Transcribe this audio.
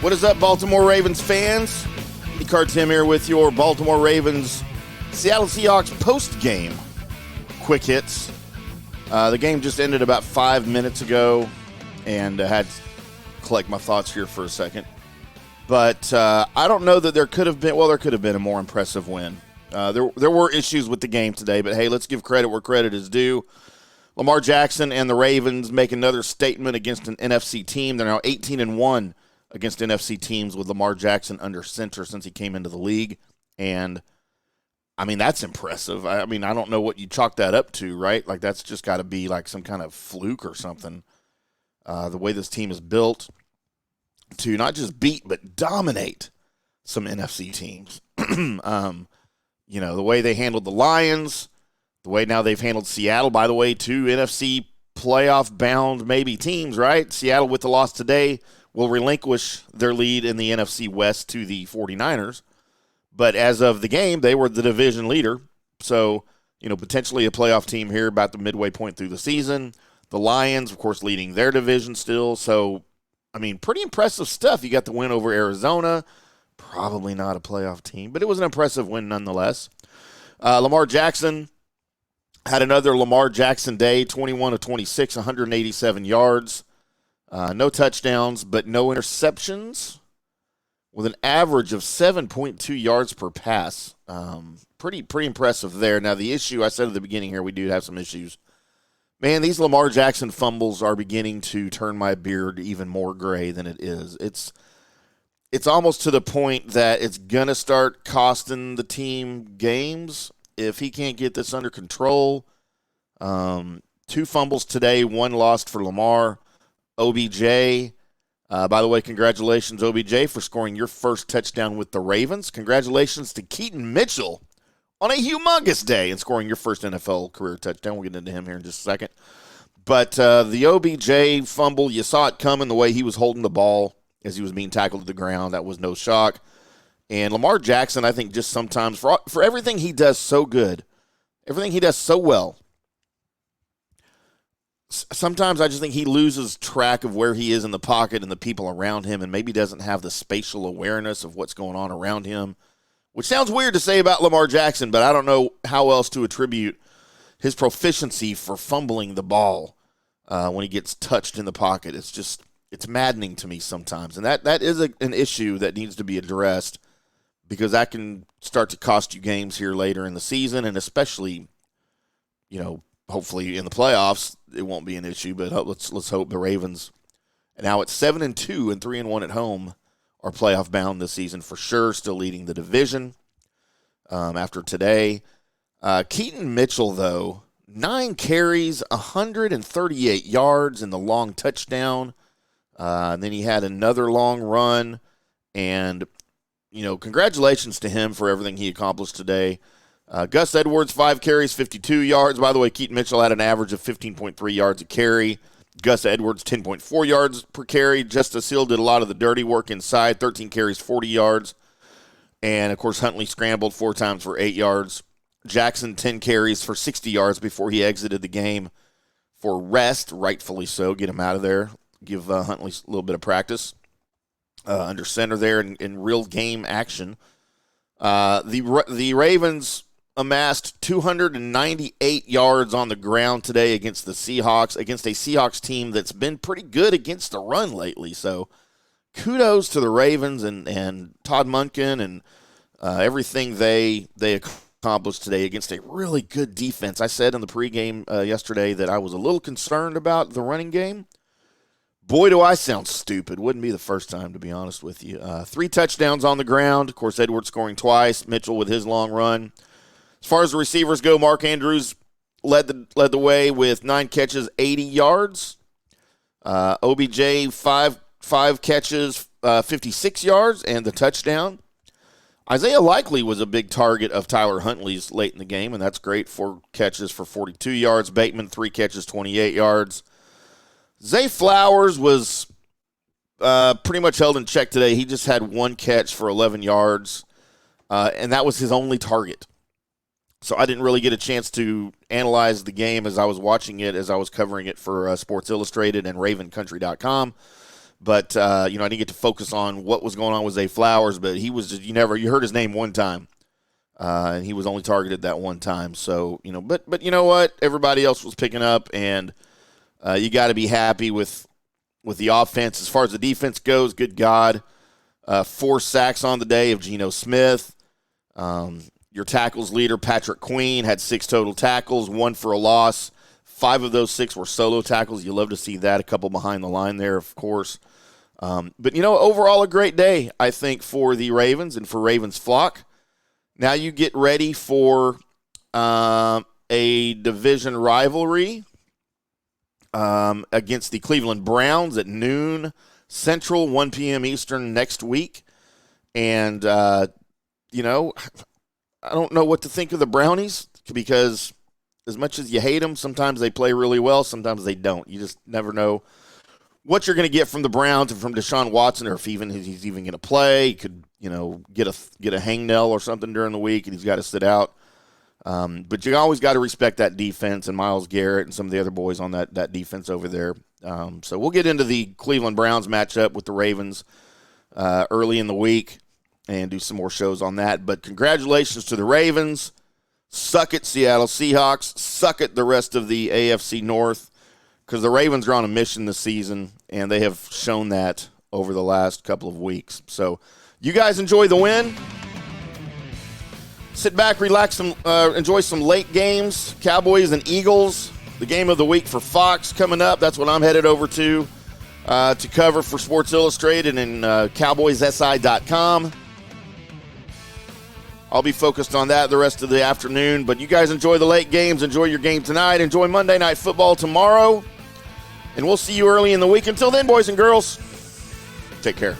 What is up, Baltimore Ravens fans? Card Tim here with your Baltimore Ravens Seattle Seahawks post-game quick hits. The game just ended about 5 minutes ago, and I had to collect my thoughts here for a second. But I don't know that there could have been a more impressive win. There were issues with the game today, but hey, let's give credit where credit is due. Lamar Jackson and the Ravens make another statement against an NFC team. They're now 18-1 against NFC teams with Lamar Jackson under center since he came into the league. And, I mean, that's impressive. I mean, I don't know what you chalk that up to, right? Like, that's just got to be like some kind of fluke or something. The way this team is built to not just beat but dominate some NFC teams. You know, the way they handled the Lions, the way now they've handled Seattle, by the way, two NFC playoff-bound maybe teams, right? Seattle with the loss today will relinquish their lead in the NFC West to the 49ers. But as of the game, they were the division leader. So, you know, potentially a playoff team here about the midway point through the season. The Lions, of course, leading their division still. So, I mean, pretty impressive stuff. You got the win over Arizona. Probably not a playoff team, but it was an impressive win nonetheless. Lamar Jackson had another Lamar Jackson day, 21 of 26, 187 yards. No touchdowns, but no interceptions, with an average of 7.2 yards per pass. Pretty impressive there. Now, the issue, I said at the beginning here, we do have some issues. Man, these Lamar Jackson fumbles are beginning to turn my beard even more gray than it is. It's almost to the point that it's going to start costing the team games if he can't get this under control. 2 fumbles today, 1 lost for Lamar. OBJ, by the way, congratulations, OBJ, for scoring your first touchdown with the Ravens. Congratulations to Keaton Mitchell on a humongous day and scoring your first NFL career touchdown. We'll get into him here in just a second. But the OBJ fumble, you saw it coming the way he was holding the ball as he was being tackled to the ground. That was no shock. And Lamar Jackson, I think just sometimes, for everything he does so good, everything he does so well, sometimes I just think he loses track of where he is in the pocket and the people around him, and maybe doesn't have the spatial awareness of what's going on around him, which sounds weird to say about Lamar Jackson, but I don't know how else to attribute his proficiency for fumbling the ball when he gets touched in the pocket. It's maddening to me sometimes, and that is an issue that needs to be addressed, because that can start to cost you games here later in the season, and especially, you know, hopefully in the playoffs, it won't be an issue, but let's hope the Ravens, and now it's 7-2 and 3-1 at home, are playoff bound this season for sure, still leading the division after today. Keaton Mitchell, though, 9 carries, 138 yards in the long touchdown. And then he had another long run, and, you know, congratulations to him for everything he accomplished today. Gus Edwards, 5 carries, 52 yards. By the way, Keaton Mitchell had an average of 15.3 yards a carry. Gus Edwards, 10.4 yards per carry. Justice Hill did a lot of the dirty work inside, 13 carries, 40 yards. And, of course, Huntley scrambled 4 times for 8 yards. Jackson, 10 carries for 60 yards before he exited the game for rest, rightfully so. Get him out of there. Give Huntley a little bit of practice under center there in real game action. The Ravens amassed 298 yards on the ground today against the Seahawks, against a Seahawks team that's been pretty good against the run lately. So kudos to the Ravens and Todd Monken and everything they accomplished today against a really good defense. I said in the pregame yesterday that I was a little concerned about the running game. Boy, do I sound stupid. Wouldn't be the first time, to be honest with you. 3 touchdowns on the ground. Of course, Edwards scoring twice. Mitchell with his long run. As far as the receivers go, Mark Andrews led the way with 9 catches, 80 yards. OBJ, five catches, 56 yards, and the touchdown. Isaiah Likely was a big target of Tyler Huntley's late in the game, and that's great. 4 catches for 42 yards. Bateman, 3 catches, 28 yards. Zay Flowers was pretty much held in check today. He just had 1 catch for 11 yards, and that was his only target. So I didn't really get a chance to analyze the game as I was watching it, as I was covering it for Sports Illustrated and RavenCountry.com. But, I didn't get to focus on what was going on with Zay Flowers, but he was just, you heard his name one time. And he was only targeted that one time. So, but you know what? Everybody else was picking up, and you got to be happy with the offense. As far as the defense goes, good God, 4 sacks on the day of Geno Smith. Your tackles leader, Patrick Queen, had 6 total tackles, 1 for a loss. 5 of those 6 were solo tackles. You love to see that. A couple behind the line there, of course. But, overall a great day, I think, for the Ravens and for Ravens flock. Now you get ready for a division rivalry against the Cleveland Browns at noon Central, 1 p.m. Eastern next week. And, I don't know what to think of the Brownies because as much as you hate them, sometimes they play really well, sometimes they don't. You just never know what you're going to get from the Browns and from Deshaun Watson, or if he's even going to play. He could, get a hangnail or something during the week, and he's got to sit out. But you always got to respect that defense and Myles Garrett and some of the other boys on that defense over there. So we'll get into the Cleveland Browns matchup with the Ravens early in the week and do some more shows on that. But congratulations to the Ravens. Suck it, Seattle Seahawks. Suck it, the rest of the AFC North, because the Ravens are on a mission this season, and they have shown that over the last couple of weeks. So you guys enjoy the win. Sit back, relax, and enjoy some late games. Cowboys and Eagles, the game of the week for Fox coming up. That's what I'm headed over to cover for Sports Illustrated and CowboysSI.com. I'll be focused on that the rest of the afternoon. But you guys enjoy the late games. Enjoy your game tonight. Enjoy Monday Night Football tomorrow. And we'll see you early in the week. Until then, boys and girls, take care.